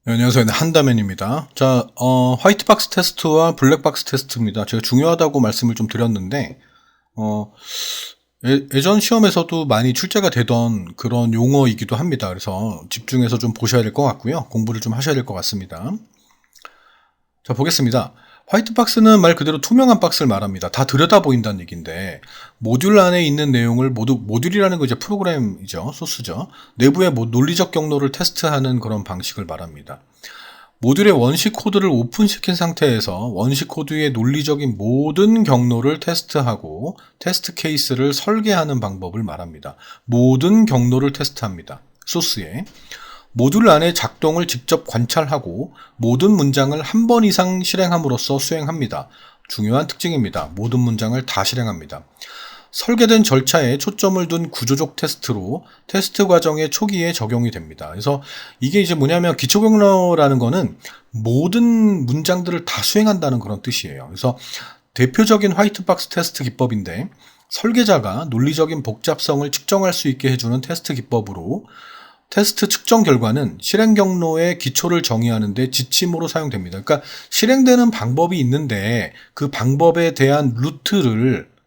네, 안녕하세요. 네, 한다맨입니다. 자, 화이트박스 테스트와 블랙박스 테스트입니다. 제가 중요하다고 말씀을 좀 드렸는데, 어, 예전 시험에서도 많이 출제가 되던 그런 용어이기도 합니다. 그래서 집중해서 좀 보셔야 될 것 같고요. 공부를 좀 하셔야 될 것 같습니다. 자, 보겠습니다. 화이트박스는 말 그대로 투명한 박스를 말합니다. 다 들여다 보인다는 얘기인데, 모듈 안에 있는 내용을 모두, 모듈이라는 거 이제 프로그램이죠. 소스죠. 내부의 논리적 경로를 테스트하는 그런 방식을 말합니다. 모듈의 원시 코드를 오픈시킨 상태에서 원시 코드의 논리적인 모든 경로를 테스트하고 테스트 케이스를 설계하는 방법을 말합니다. 모든 경로를 테스트합니다. 소스에. 모듈 안의 작동을 직접 관찰하고 모든 문장을 한 번 이상 실행함으로써 수행합니다. 중요한 특징입니다. 모든 문장을 다 실행합니다. 설계된 절차에 초점을 둔 구조적 테스트로 테스트 과정의 초기에 적용이 됩니다. 그래서 이게 이제 뭐냐면 기초 경로라는 거는 모든 문장들을 다 수행한다는 그런 뜻이에요. 그래서 대표적인 화이트박스 테스트 기법인데 설계자가 논리적인 복잡성을 측정할 수 있게 해주는 테스트 기법으로 테스트 측정 결과는 실행 경로의 기초를 정의하는 데 지침으로 사용됩니다. 그러니까 실행되는 방법이 있는데 그 방법에 대한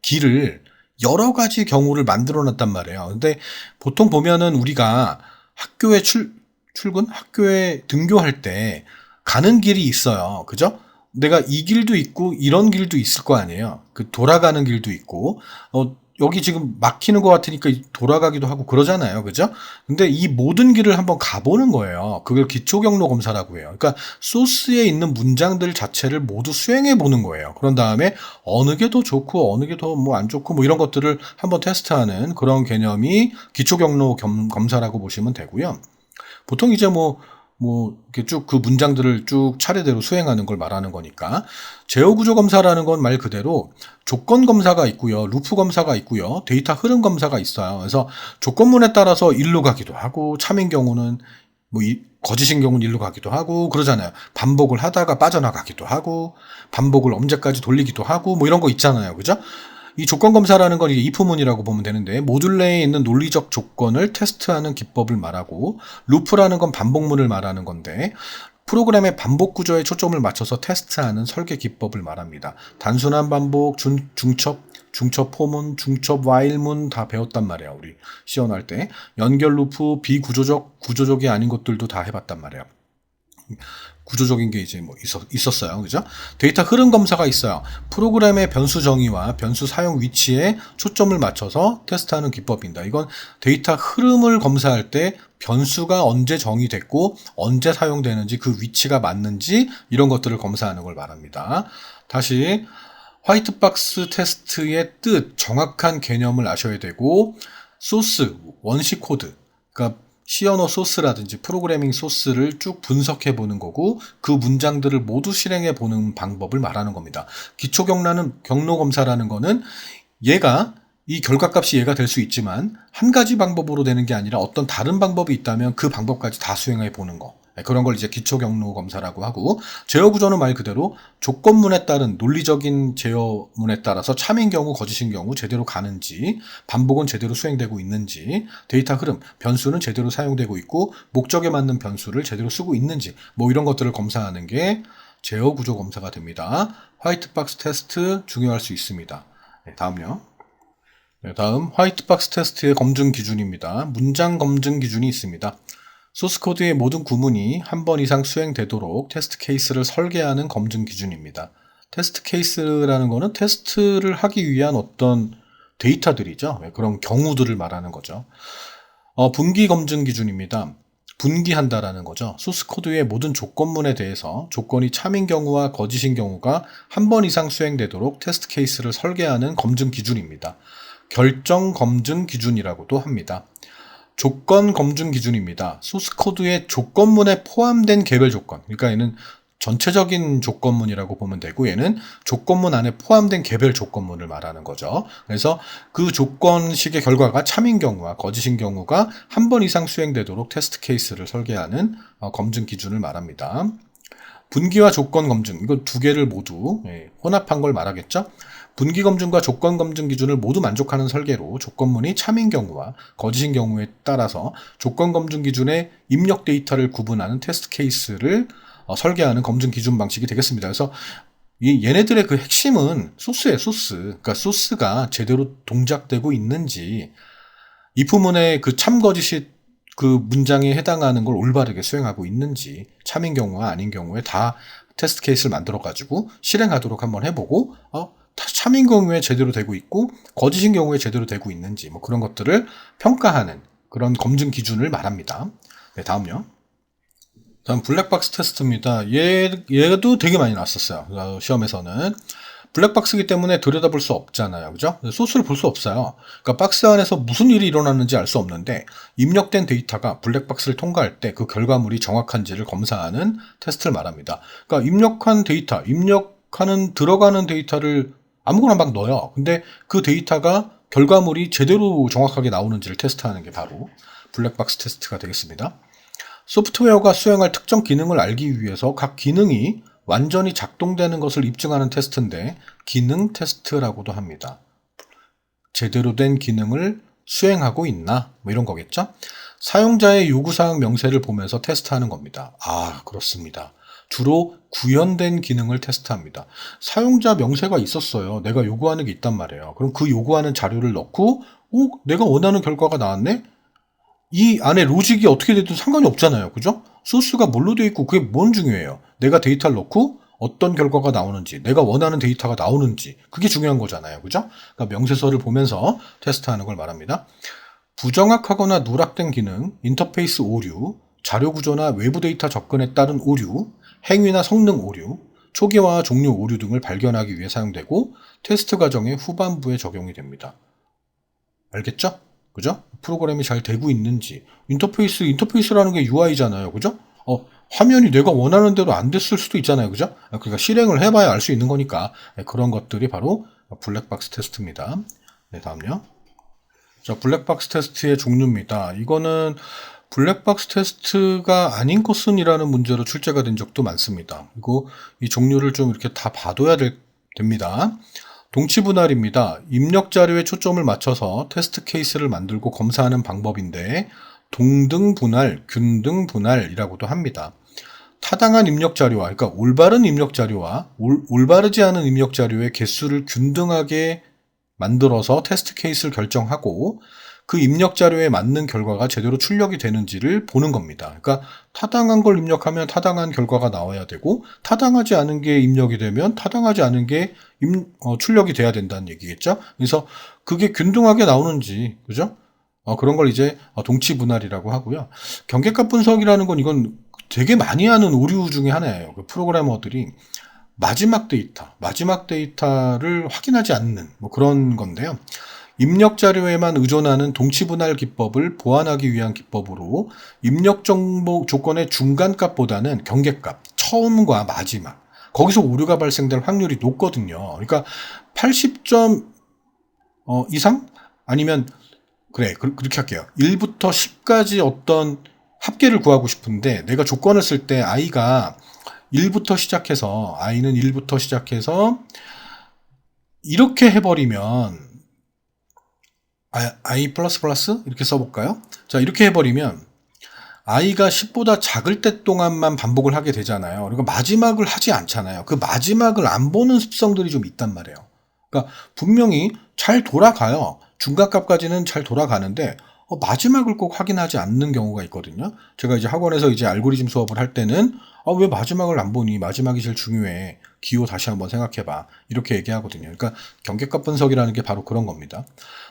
길을 여러 가지 경우를 만들어 놨단 말이에요. 근데 보통 보면은 우리가 학교에 출근? 학교에 등교할 때 가는 길이 있어요. 그죠? 내가 이 길도 있고 이런 길도 있을 거 아니에요. 그 돌아가는 길도 있고, 여기 지금 막히는 것 같으니까 돌아가기도 하고 그러잖아요. 그죠? 근데 이 모든 길을 한번 가보는 거예요. 그걸 기초 경로 검사라고 해요. 그러니까 소스에 있는 문장들 자체를 모두 수행해 보는 거예요. 그런 다음에 어느 게 더 좋고 어느 게 더 뭐 안 좋고 뭐 이런 것들을 한번 테스트하는 그런 개념이 기초 경로 검사라고 보시면 되고요. 보통 이제 이렇게 쭉 그 문장들을 쭉 차례대로 수행하는 걸 말하는 거니까. 제어 구조 검사라는 건 말 그대로 조건 검사가 있고요. 루프 검사가 있고요. 데이터 흐름 검사가 있어요. 그래서 조건문에 따라서 일로 가기도 하고, 참인 경우는 거짓인 경우는 일로 가기도 하고, 그러잖아요. 반복을 하다가 빠져나가기도 하고, 반복을 언제까지 돌리기도 하고, 뭐 이런 거 있잖아요. 그죠? 이 조건 검사라는 건 이게 if문이라고 보면 되는데 모듈 내에 있는 논리적 조건을 테스트하는 기법을 말하고 루프라는 건 반복문을 말하는 건데 프로그램의 반복 구조에 초점을 맞춰서 테스트하는 설계 기법을 말합니다. 단순한 반복, 중첩 포문, 중첩 와일문 다 배웠단 말이야. 우리 시연할 때 연결 루프, 구조적이 아닌 것들도 다 해봤단 말이야. 구조적인 게 이제 있었어요. 그죠? 데이터 흐름 검사가 있어요. 프로그램의 변수 정의와 변수 사용 위치에 초점을 맞춰서 테스트하는 기법입니다. 이건 데이터 흐름을 검사할 때 변수가 언제 정의됐고 언제 사용되는지 그 위치가 맞는지 이런 것들을 검사하는 걸 말합니다. 다시 화이트박스 테스트의 뜻, 정확한 개념을 아셔야 되고 소스, 원시 코드, 그러니까 C 언어 소스라든지 프로그래밍 소스를 쭉 분석해 보는 거고 그 문장들을 모두 실행해 보는 방법을 말하는 겁니다. 기초 경로 검사라는 거는 이 결과값이 얘가 될 수 있지만 한 가지 방법으로 되는 게 아니라 어떤 다른 방법이 있다면 그 방법까지 다 수행해 보는 거. 그런 걸 이제 기초 경로 검사라고 하고 제어 구조는 말 그대로 조건문에 따른 논리적인 제어문에 따라서 참인 경우 거짓인 경우 제대로 가는지 반복은 제대로 수행되고 있는지 데이터 흐름 변수는 제대로 사용되고 있고 목적에 맞는 변수를 제대로 쓰고 있는지 뭐 이런 것들을 검사하는 게 제어 구조 검사가 됩니다. 화이트박스 테스트 중요할 수 있습니다. 다음요. 다음 화이트박스 테스트의 검증 기준입니다. 문장 검증 기준이 있습니다. 소스코드의 모든 구문이 한 번 이상 수행되도록 테스트 케이스를 설계하는 검증 기준입니다. 테스트 케이스라는 거는 테스트를 하기 위한 어떤 데이터들이죠. 그런 경우들을 말하는 거죠. 분기 검증 기준입니다. 분기한다라는 거죠. 소스코드의 모든 조건문에 대해서 조건이 참인 경우와 거짓인 경우가 한 번 이상 수행되도록 테스트 케이스를 설계하는 검증 기준입니다. 결정 검증 기준이라고도 합니다. 조건 검증 기준입니다. 소스코드의 조건문에 포함된 개별 조건. 그러니까 얘는 전체적인 조건문이라고 보면 되고 얘는 조건문 안에 포함된 개별 조건문을 말하는 거죠. 그래서 그 조건식의 결과가 참인 경우와 거짓인 경우가 한 번 이상 수행되도록 테스트 케이스를 설계하는 검증 기준을 말합니다. 분기와 조건 검증, 이거 두 개를 모두 혼합한 걸 말하겠죠. 분기 검증과 조건 검증 기준을 모두 만족하는 설계로 조건문이 참인 경우와 거짓인 경우에 따라서 조건 검증 기준의 입력 데이터를 구분하는 테스트 케이스를 설계하는 검증 기준 방식이 되겠습니다. 그래서 얘네들의 그 핵심은 소스예요, 소스. 그러니까 소스가 제대로 동작되고 있는지, if문의 그 참거짓이 그 문장에 해당하는 걸 올바르게 수행하고 있는지, 참인 경우와 아닌 경우에 다 테스트 케이스를 만들어가지고 실행하도록 한번 해보고, 참인 경우에 제대로 되고 있고, 거짓인 경우에 제대로 되고 있는지, 뭐 그런 것들을 평가하는 그런 검증 기준을 말합니다. 네, 다음요. 다음 블랙박스 테스트입니다. 얘도 되게 많이 나왔었어요. 시험에서는. 블랙박스이기 때문에 들여다볼 수 없잖아요. 그죠? 소스를 볼 수 없어요. 그러니까 박스 안에서 무슨 일이 일어났는지 알 수 없는데 입력된 데이터가 블랙박스를 통과할 때 그 결과물이 정확한지를 검사하는 테스트를 말합니다. 그러니까 입력한 데이터, 들어가는 데이터를 아무거나 막 넣어요. 근데 그 데이터가 결과물이 제대로 정확하게 나오는지를 테스트하는 게 바로 블랙박스 테스트가 되겠습니다. 소프트웨어가 수행할 특정 기능을 알기 위해서 각 기능이 완전히 작동되는 것을 입증하는 테스트인데 기능 테스트라고도 합니다. 제대로 된 기능을 수행하고 있나? 뭐 이런 거겠죠? 사용자의 요구사항 명세를 보면서 테스트하는 겁니다. 그렇습니다. 주로 구현된 기능을 테스트합니다. 사용자 명세가 있었어요. 내가 요구하는 게 있단 말이에요. 그럼 그 요구하는 자료를 넣고 내가 원하는 결과가 나왔네? 이 안에 로직이 어떻게 되든 상관이 없잖아요. 그죠? 소스가 뭘로 되어 있고 그게 뭔 중요해요. 내가 데이터를 넣고 어떤 결과가 나오는지, 내가 원하는 데이터가 나오는지, 그게 중요한 거잖아요. 그죠? 그러니까 명세서를 보면서 테스트하는 걸 말합니다. 부정확하거나 누락된 기능, 인터페이스 오류, 자료 구조나 외부 데이터 접근에 따른 오류, 행위나 성능 오류, 초기화 종료 오류 등을 발견하기 위해 사용되고 테스트 과정의 후반부에 적용이 됩니다. 알겠죠? 그죠? 프로그램이 잘 되고 있는지. 인터페이스라는 게 UI잖아요. 그죠? 화면이 내가 원하는 대로 안 됐을 수도 있잖아요. 그죠? 그러니까 실행을 해봐야 알 수 있는 거니까. 그런 것들이 바로 블랙박스 테스트입니다. 네, 다음요. 자, 블랙박스 테스트의 종류입니다. 이거는 블랙박스 테스트가 아닌 것은이라는 문제로 출제가 된 적도 많습니다. 그리고 이 종류를 좀 이렇게 다 봐둬야 됩니다. 동치 분할입니다. 입력 자료에 초점을 맞춰서 테스트 케이스를 만들고 검사하는 방법인데 동등 분할, 균등 분할이라고도 합니다. 타당한 입력 자료와, 그러니까 올바른 입력 자료와 올바르지 않은 입력 자료의 개수를 균등하게 만들어서 테스트 케이스를 결정하고 그 입력 자료에 맞는 결과가 제대로 출력이 되는지를 보는 겁니다. 그러니까 타당한 걸 입력하면 타당한 결과가 나와야 되고 타당하지 않은 게 입력이 되면 타당하지 않은 게 출력이 돼야 된다는 얘기겠죠. 그래서 그게 균등하게 나오는지, 그죠? 그런 걸 이제 동치 분할이라고 하고요. 경계값 분석이라는 건 이건 되게 많이 하는 오류 중에 하나예요. 그 프로그래머들이 마지막 데이터를 확인하지 않는 뭐 그런 건데요. 입력 자료에만 의존하는 동치 분할 기법을 보완하기 위한 기법으로 입력 정보 조건의 중간값보다는 경계값, 처음과 마지막, 거기서 오류가 발생될 확률이 높거든요. 그러니까 80점 이상? 아니면 그렇게 할게요. 1부터 10까지 어떤 합계를 구하고 싶은데 내가 조건을 쓸 때 i는 1부터 시작해서 이렇게 해버리면 i++ 이렇게 써볼까요? 자, 이렇게 해버리면 i가 10보다 작을 때 동안만 반복을 하게 되잖아요. 그러니까 마지막을 하지 않잖아요. 그 마지막을 안 보는 습성들이 좀 있단 말이에요. 그러니까 분명히 잘 돌아가요. 중간값까지는 잘 돌아가는데 마지막을 꼭 확인하지 않는 경우가 있거든요. 제가 이제 학원에서 이제 알고리즘 수업을 할 때는 왜 마지막을 안 보니? 마지막이 제일 중요해. 기호 다시 한번 생각해봐. 이렇게 얘기하거든요. 그러니까 경계값 분석이라는 게 바로 그런 겁니다.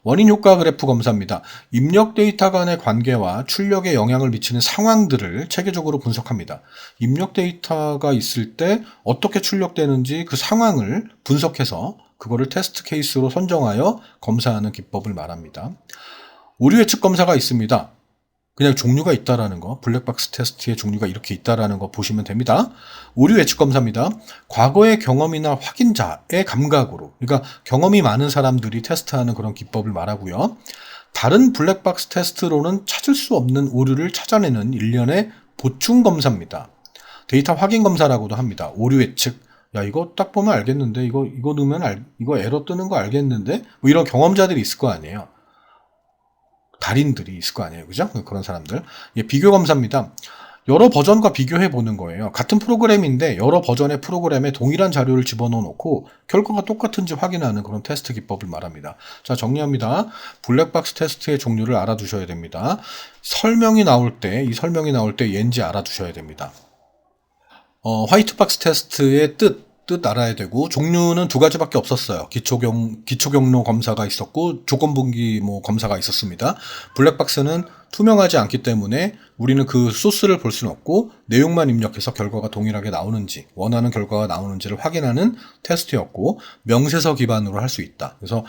원인 효과 그래프 검사입니다. 입력 데이터 간의 관계와 출력에 영향을 미치는 상황들을 체계적으로 분석합니다. 입력 데이터가 있을 때 어떻게 출력되는지 그 상황을 분석해서 그거를 테스트 케이스로 선정하여 검사하는 기법을 말합니다. 오류 예측 검사가 있습니다. 그냥 종류가 있다라는 거, 블랙박스 테스트의 종류가 이렇게 있다라는 거 보시면 됩니다. 오류 예측 검사입니다. 과거의 경험이나 확인자의 감각으로, 그러니까 경험이 많은 사람들이 테스트하는 그런 기법을 말하고요. 다른 블랙박스 테스트로는 찾을 수 없는 오류를 찾아내는 일련의 보충 검사입니다. 데이터 확인 검사라고도 합니다. 오류 예측, 야, 이거 딱 보면 알겠는데, 이거 넣으면 이거 에러 뜨는 거 알겠는데? 뭐 이런 경험자들이 있을 거 아니에요. 달인들이 있을 거 아니에요. 그죠? 그런 사람들. 예, 비교 검사입니다. 여러 버전과 비교해 보는 거예요. 같은 프로그램인데 여러 버전의 프로그램에 동일한 자료를 집어넣어 놓고 결과가 똑같은지 확인하는 그런 테스트 기법을 말합니다. 자, 정리합니다. 블랙박스 테스트의 종류를 알아두셔야 됩니다. 설명이 나올 때, 이 설명이 나올 때 얘인지 알아두셔야 됩니다. 화이트박스 테스트의 뜻 알아야 되고, 종류는 두 가지밖에 없었어요. 기초경로 검사가 있었고, 조건분기 검사가 있었습니다. 블랙박스는 투명하지 않기 때문에 우리는 그 소스를 볼 수는 없고, 내용만 입력해서 결과가 동일하게 나오는지, 원하는 결과가 나오는지를 확인하는 테스트였고, 명세서 기반으로 할 수 있다. 그래서,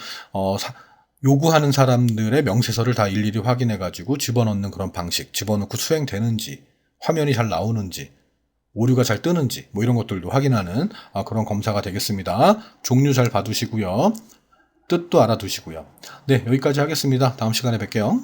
요구하는 사람들의 명세서를 다 일일이 확인해가지고 집어넣는 그런 방식, 집어넣고 수행되는지, 화면이 잘 나오는지, 오류가 잘 뜨는지 이런 것들도 확인하는 그런 검사가 되겠습니다. 종류 잘 봐두시고요. 뜻도 알아두시고요. 네, 여기까지 하겠습니다. 다음 시간에 뵐게요.